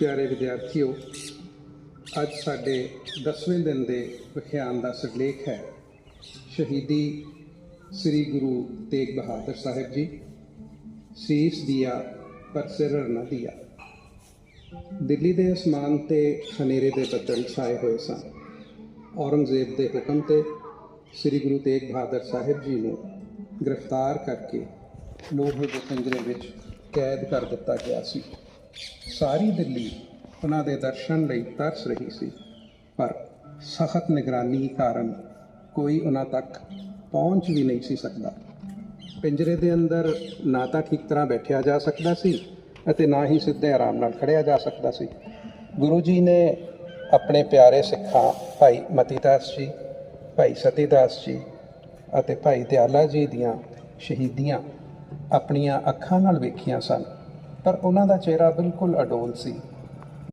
प्यारे विद्यार्थियों, अज साडे 10वें दिन के विख्यान का सिरलेख है शहीदी श्री गुरु तेग बहादुर साहिब जी। सीस दिया पर सिर न दिया। दिल्ली के आसमान ते खनेरे के बदल छाए हुए सन। औरंगजेब के हुक्म ते श्री गुरु तेग बहादुर साहिब जी को गिरफ्तार करके लोहे के पिंजरे में कैद कर दिता गया सी। सारी दिल्ली उन्हां दे दर्शन लई तरस रही सी, पर सख्त निगरानी कारण कोई उन्हां तक पहुँच भी नहीं सी सकता। पिंजरे दे अंदर ना तो ठीक तरह बैठा जा सकता सी अते ना ही सीधे आराम नाल खड़िया जा सकता सी। गुरु जी ने अपने प्यारे सिखां भाई मतीदास जी, भाई सतीदास जी अते भाई दयाला जी दियां शहीदियां अपनियां अखां नाल वेखियां सन, पर उन्हां दा चेहरा बिल्कुल अडोल सी।